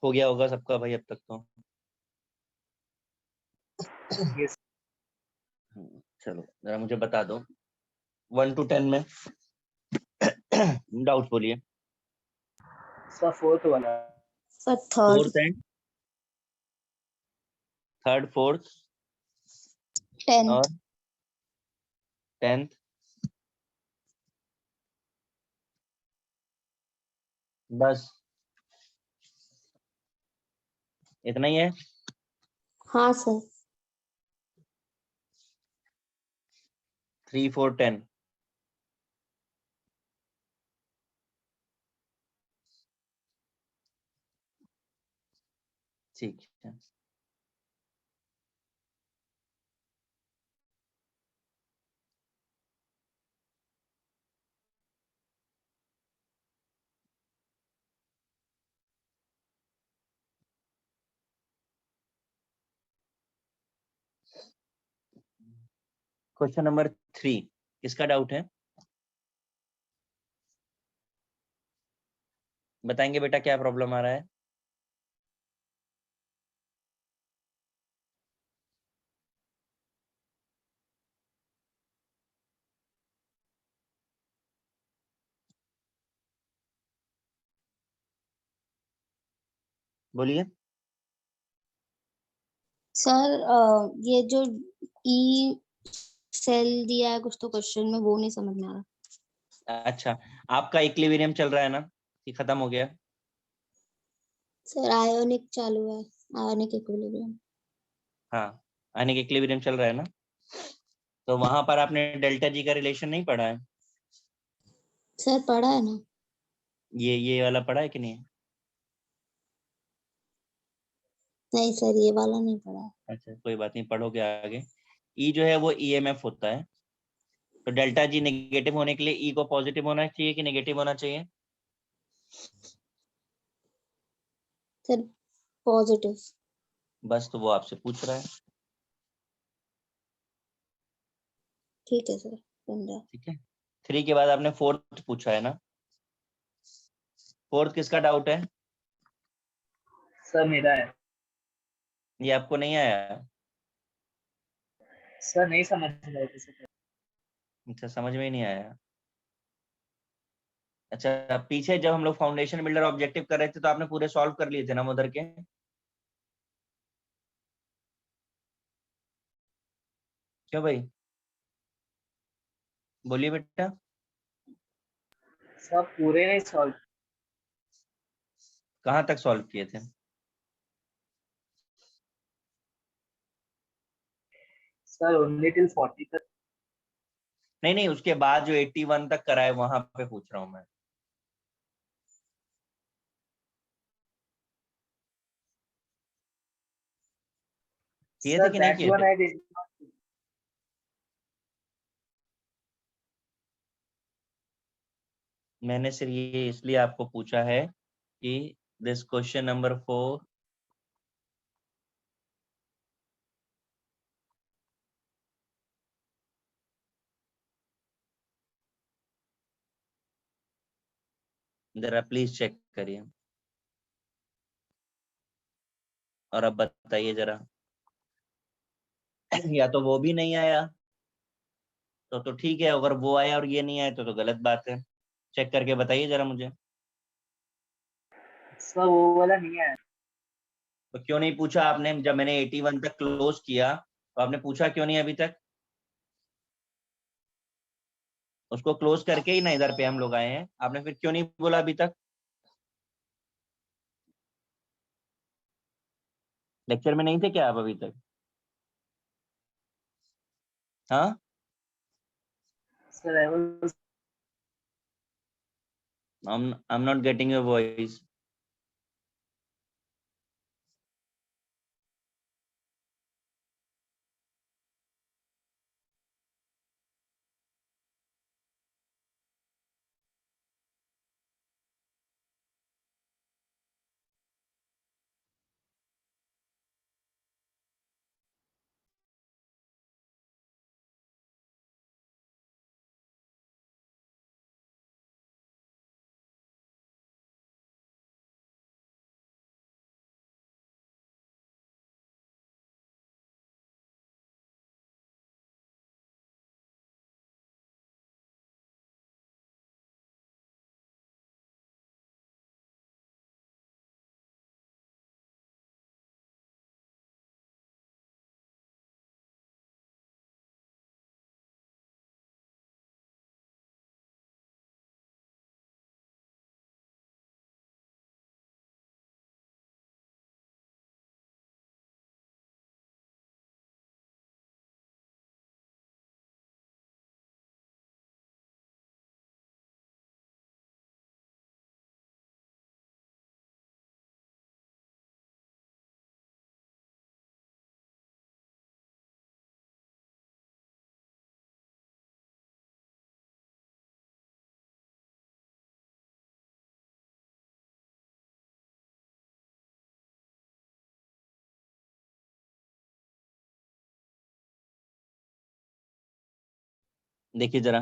हो गया होगा सबका भाई अब तक तो। यस चलो जरा मुझे बता दो 1 to 10 में डाउट बोलिए। सर फोर्थ वाला। Sir third. Fourth and third, fourth 10th। और 10th। बस इतना ही है? हाँ सर। 3, 4, 10। ठीक है। क्वेश्चन नंबर 3 किसका डाउट है? बताएंगे बेटा क्या प्रॉब्लम आ रहा है? बोलिए। सर ये जो ई सेल दिया है कुछ तो क्वेश्चन में, वो नहीं समझ में आ रहा। अच्छा, आपका इक्विलिब्रियम चल रहा है ना कि खत्म हो गया? सर आयोनिक चालू है, आयोनिक इक्विलिब्रियम। हाँ, आने के इक्विलिब्रियम चल रहा है ना। तो वहां पर आपने डेल्टा जी का रिलेशन नहीं पढ़ा है? सर पढ़ा है ना। ये वाला पढ़ा है कि नहीं? नहीं सर, ये वाला नहीं पढ़ा है। अच्छा कोई बात नहीं, पढ़ोगे आगे। ई जो है वो ईएमएफ होता है। तो डेल्टा जी नेगेटिव होने के लिए ई को पॉजिटिव होना चाहिए कि नेगेटिव होना चाहिए? Sir positive. बस तो वो आपसे पूछ रहा है। ठीक है सर, समझा। ठीक है। 3 के बाद आपने 4th पूछा है ना? 4th किसका डाउट है? सर मेरा है। ये आपको नहीं आया? सर नहीं समझ रहे थे सर। अच्छा समझ में ही नहीं आया। अच्छा पीछे जब हम लोग फाउंडेशन बिल्डर ऑब्जेक्टिव कर रहे थे तो आपने पूरे सॉल्व कर लिए थे ना उधर के? क्यों भाई, बोलिए बेटा। सर पूरे नहीं सॉल्व। कहाँ तक सॉल्व किए थे? सर ओनली टिल 40 तक। नहीं नहीं, उसके बाद जो 81 तक कराए वहां पे पूछ रहा हूँ मैं। किए थे सर कि नहीं दैट किए वन थे? I did. मैंने सिर्फ ये इसलिए आपको पूछा है कि दिस क्वेश्चन नंबर 4 जरा प्लीज चेक करिए और अब बताइए जरा। या तो वो भी नहीं आया तो ठीक है, अगर वो आया और ये नहीं आया तो गलत बात है। चेक करके बताइए जरा मुझे। सर वो वाला नहीं आया। तो क्यों नहीं पूछा आपने? जब मैंने 81 तक क्लोज किया तो आपने पूछा क्यों नहीं अभी तक? उसको क्लोज करके ही ना इधर पे हम लोग आए हैं, आपने फिर क्यों नहीं बोला अभी तक? लेक्चर में नहीं थे क्या आप अभी तक? हाँ, sir I was. I'm not getting your voice. देखिए जरा,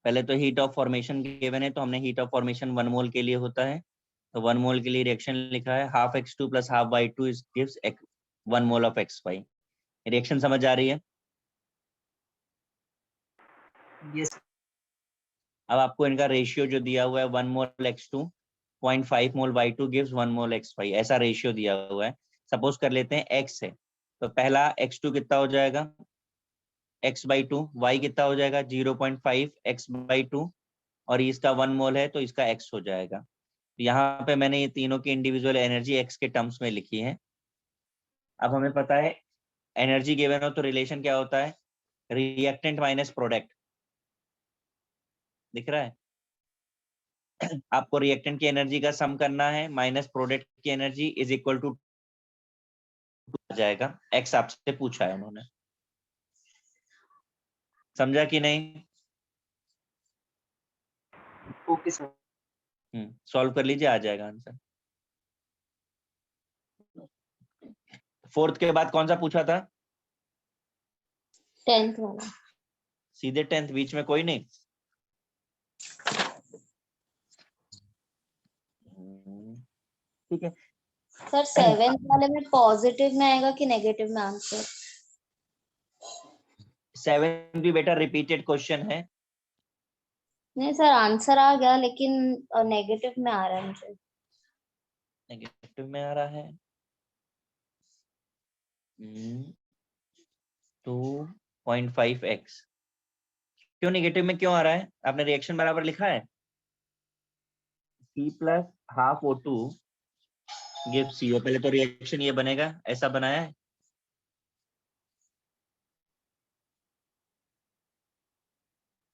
पहले तो हीट ऑफ फॉर्मेशन गिवन है तो हमने हीट ऑफ फॉर्मेशन 1 मोल के लिए होता है, तो 1 मोल के लिए रिएक्शन लिखा है half x2 plus half y2 gives 1 mole of xy। Reaction समझ आ रही है? यस। अब आपको इनका रेशियो जो दिया हुआ है 1 मोल x2 0.5 मोल y2 गिव्स 1 मोल xy, ऐसा रेशियो दिया हुआ है। सपोज कर लेते हैं x है तो पहला x2 कितना हो जाएगा x/2, y कितना हो जाएगा 0.5 x/2 और इसका 1 मोल है तो इसका x हो जाएगा। यहाँ पे मैंने ये तीनों की इंडिविजुअल एनर्जी x के टर्म्स में लिखी है। अब हमें पता है एनर्जी गिवन हो तो रिलेशन क्या होता है, रिएक्टेंट माइनस प्रोडक्ट। दिख रहा है? आपको रिएक्टेंट की एनर्जी का सम करना है माइनस प्रोडक्ट की एनर्जी इज इक्वल टू आ जाएगा। एक्स आपसे पूछा है उन्होंने, समझा कि नहीं? Okay sir. सॉल्व कर लीजिए, आ जाएगा आंसर। फोर्थ के बाद कौन सा पूछा था? 10th वाला। सीधे 10th, बीच में कोई नहीं? ठीक है। सर 7th वाले में पॉजिटिव में आएगा कि नेगेटिव में आंसर? 7 भी बेटा रिपीटेड क्वेश्चन है। नहीं सर, आंसर आ गया लेकिन नेगेटिव में आ रहा है मुझे। नेगेटिव में आ रहा है। 2.5x क्यों नेगेटिव में क्यों आ रहा है? आपने रिएक्शन बराबर लिखा है? C plus half O2 give CO। पहले तो रिएक्शन ये बनेगा, ऐसा बनाया है।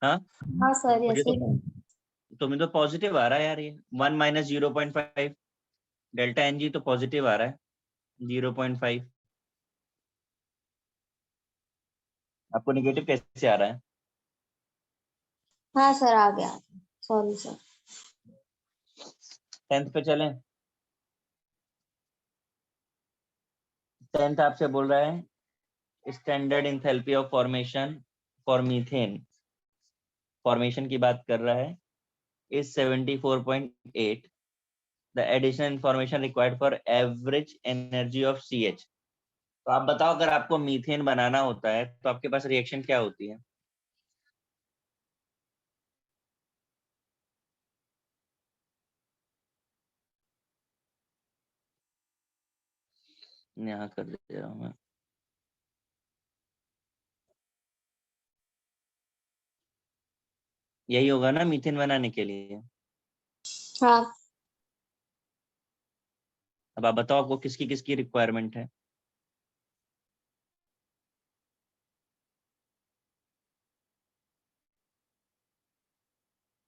हाँ हाँ सर, मुझे ऐसे तो ही। तुम्हें तो पॉजिटिव आ रहा है यार, ये 1 माइनस 0.5 डेल्टा एन जी तो पॉजिटिव आ रहा है 0.5। आपको नेगेटिव कैसे आ रहा है? हाँ सर, आ गया। Sorry sir. 10th पे चलें। 10th आपसे बोल रहा है standard enthalpy of formation for methane, formation की बात कर रहा है, is 74.8। The additional information required for average energy of CH। तो आप बताओ, अगर आपको मीथेन बनाना होता है तो आपके पास रिएक्शन क्या होती है? यहाँ कर दे रहा हूँ मैं। यही होगा ना मीथेन बनाने के लिए? हाँ अब आप बताओ आपको किसकी किसकी रिक्वायरमेंट है?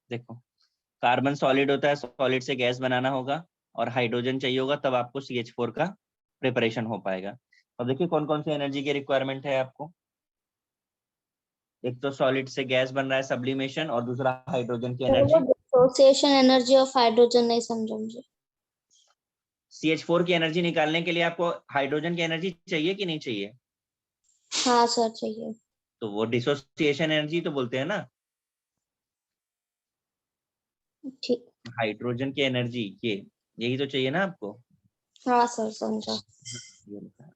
देखो, कार्बन सॉलिड होता है, सॉलिड से गैस बनाना होगा और हाइड्रोजन चाहिए होगा, तब आपको CH4 का प्रिपरेशन हो पाएगा। अब देखिए कौन कौन सी एनर्जी की रिक्वायरमेंट है आपको। एक तो सॉलिड से गैस बन रहा है सब्लिमेशन, और दूसरा हाइड्रोजन की सर, वो energy. Dissociation energy of hydrogen नहीं समझा मुझे। CH4 की एनर्जी निकालने के लिए आपको हाइड्रोजन की एनर्जी चाहिए कि नहीं चाहिए? हाँ सर, चाहिए। तो वो डिसोसिएशन एनर्जी तो बोलते हैं ना। ठीक। हाइड्रोजन की एनर्जी ये, यही तो चाहिए ना आपको। हाँ सर, समझा। ये लिखा है।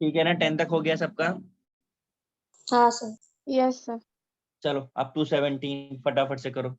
ठीक है ना, 10 तक हो गया सबका? हाँ सर। Yes sir. चलो अब 217 फटाफट से करो।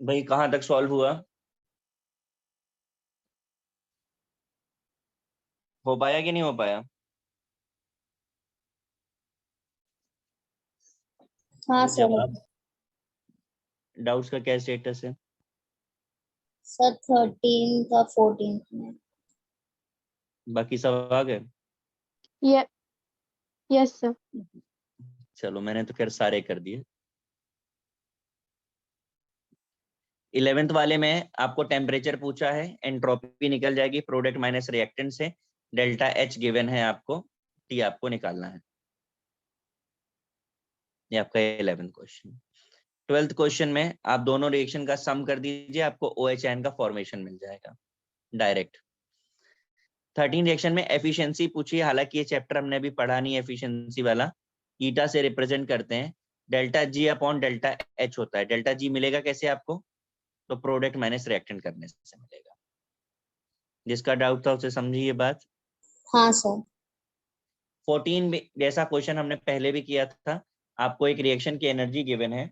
भाई कहाँ तक सॉल्व हुआ? हो पाया कि नहीं हो पाया? हाँ सर। जवाब डाउट्स का क्या स्टेटस है? सर 13 का 14 में। बाकी सब आ गए? ये यस सर। चलो मैंने तो खैर सारे कर दिए। 11th वाले में आपको टेम्परेचर पूछा है, एंट्रोपी निकल जाएगी प्रोडक्ट माइनस रिएक्टेंट से, डेल्टा एच गिवन है आपको, टी आपको निकालना है। ये आपका 11th क्वेश्चन। 12th क्वेश्चन में आप दोनों रिएक्शन का सम कर दीजिए, आपको OHN का फॉर्मेशन मिल जाएगा डायरेक्ट। 13 रिएक्शन में एफिशिएंसी पूछिए, हालांकि ये चैप्टर हमने अभी पढ़ा नहीं एफिशिएंसी वाला। ईटा से रिप्रेजेंट करते हैं, delta G upon delta H होता है। डेल्टा जी मिलेगा कैसे आपको? तो प्रोडक्ट माइनस रिएक्टेंट करने से मिलेगा। जिसका डाउट था उसे समझिए ये बात। हाँ सर। 14 जैसा क्वेश्चन हमने पहले भी किया था, आपको एक रिएक्शन की एनर्जी गिवन है,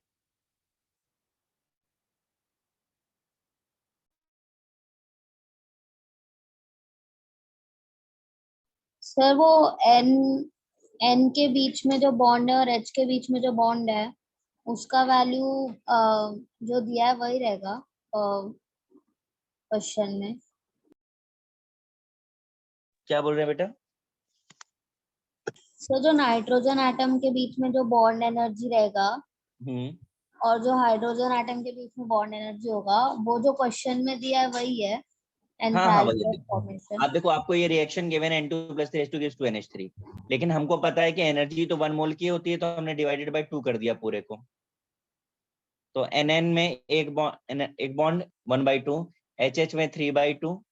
सर वो एन के बीच में जो बॉन्ड है और एच के बीच में जो बॉन्ड है उसका वैल्यू जो दिया है वही रहेगा क्वेश्चन में। क्या बोल रहे हैं बेटा? सर जो नाइट्रोजन एटम के बीच में जो बॉन्ड एनर्जी रहेगा और जो हाइड्रोजन एटम के बीच में बॉन्ड एनर्जी होगा वो जो क्वेश्चन में दिया है वही है। हाँ वही एंथैल्पी ऑफ है। फॉर्मेशन। आप देखो, आपको ये रिएक्शन गिवन है N2 + 3 NH3, लेकिन हमको पता है कि एनर्जी तो 1 मोल की होती है, तो हमने डिवाइडेड बाय 2 कर दिया पूरे को। तो NN में एक बॉन्ड 1/2, HH में 3/2,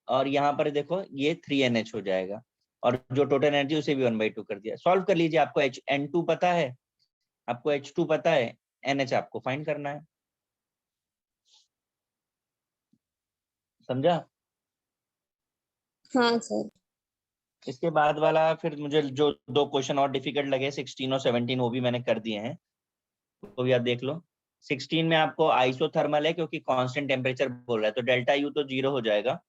और यहाँ पर देखो ये 3NH हो जाएगा, और जो टोटल एनर्जी उसे भी 1/2 कर दिया। सॉल्व कर लीजिए, आपको N2 पता है, आपको H2 पता है, NH आपको फाइंड करना है। समझा? हाँ सर। इसके बाद वाला फिर मुझे जो 2 क्वेश्चन और डिफिकल्ट लगे 16 और 17, वो भी मैंने कर दिए हैं, वो भी आप देख लो। 16 में आपको आइसोथर्मल है, क्योंकि कांस्टेंट टेम्परेचर बोल रहा है, तो डेल्टा यू तो 0 हो जाएगा,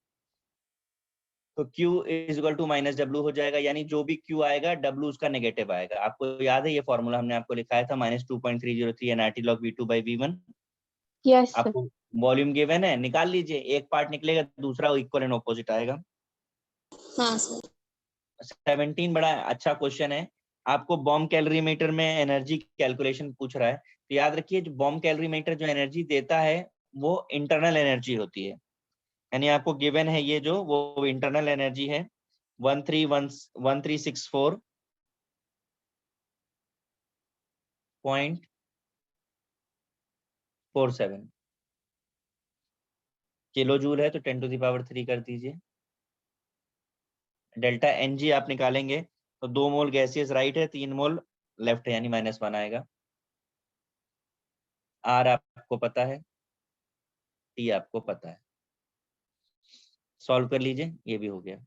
तो Q = -W हो जाएगा, यानी जो भी Q आएगा W उसका नेगेटिव आएगा। आपको याद है ये फॉर्मूला हमने आपको लिखाया था, -2.303 nRT log V2 by V1। Yes sir. आपको वॉल्यूम गिवन है, निकाल लीजिए, एक पार्ट निकलेगा दूसरा इक्वल एंड ऑपोजिट आएगा। हाँ सर। 17 बड़ा अच्छा क्वेश्चन है, आपको बॉम्ब कैलोरीमीटर में एनर्जी कैलकुलेशन पूछ रहा है, तो याद रखिए जो बॉम्ब कैलोरीमीटर जो एनर्जी देता है वो इंटरनल एनर्जी होती है, यानी आपको गिवन है ये जो वो इंटरनल एनर्जी है 1364.47 किलो जूल है, तो 10⁻³ कर दीजिए। डेल्टा NG आप निकालेंगे तो 2 मोल गैसियस राइट है, 3 मोल लेफ्ट है, यानी -1 आएगा। R आपको पता है, T आपको पता है। सॉल्व कर लीजिए, ये भी हो गया।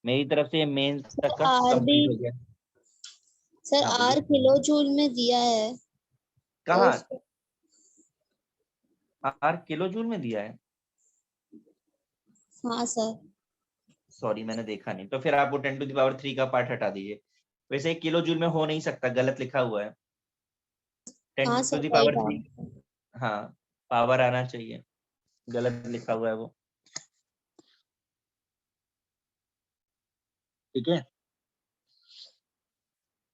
मेरी तरफ से ये मेंस तक का आर भी कंप्लीट हो गया। सर हाँ आर बोलिए। किलो जूल में दिया है तो कहाँ? R किलो जूल में दिया है? हाँ सर। सॉरी मैंने देखा नहीं, तो फिर आप वो 10⁻³ का पार्ट हटा दीजिए। वैसे किलो जूल में हो नहीं सकता, गलत लिखा हुआ है। हाँ सर वही 10⁻³, बात। हाँ पावर आना चाहिए, गलत लिखा हुआ है वो। ठीक है,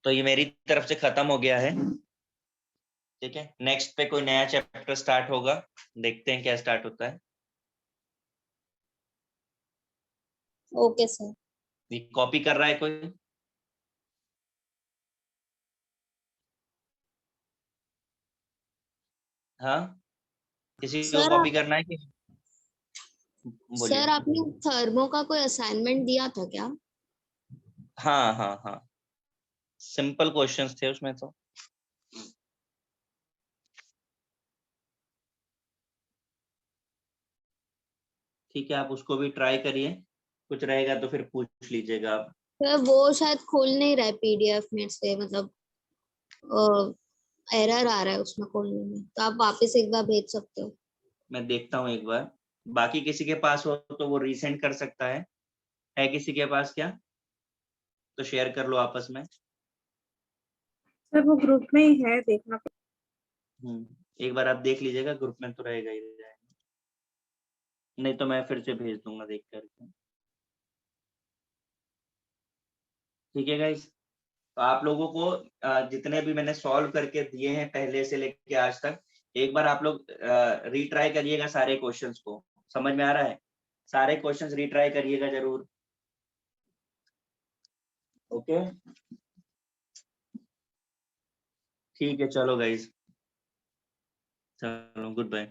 तो ये मेरी तरफ से खत्म हो गया है। ठीक है, नेक्स्ट पे कोई नया चैप्टर स्टार्ट होगा, देखते हैं क्या स्टार्ट होता है। Okay sir. कॉपी कर रहा है कोई? हाँ, किसी को सर कॉपी करना है कि? बोलिए। सर आपने थर्मो का कोई असाइनमेंट दिया था क्या? हाँ हाँ हाँ, सिंपल क्वेश्चंस थे उसमें तो। ठीक है, आप उसको भी ट्राई करिए, कुछ रहेगा तो फिर पूछ लीजिएगा आप। सर वो शायद खोल नहीं रहा है पीडीएफ में से, मतलब एरर आ रहा है उसमें खोलने में, तो आप वापस एक बार भेज सकते हो। मैं देखता हूँ एक बार, बाकी किसी के पास हो तो वो रीसेंड कर सकता है किसी के पास क्या? तो शेयर कर लो आपस में। सर वो ग्रुप में ही है, देखना। एक बार आप देख लीजिएगा, ग्रुप में तो रहेगा ही रहेगा, नहीं तो मैं फिर से भेज दूंगा देख करके। ठीक है गाइस, तो आप लोगों को जितने भी मैंने सॉल्व करके दिए हैं पहले से लेके आज तक, एक बार आप लोग रीट्राई करिएगा सारे क्वेश्चंस को। समझ में आ रहा है? सारे क्वेश्चंस रीट्राई करिएगा जरूर। ओके, ठीक है, चलो गाइस, चलो गुड बाय।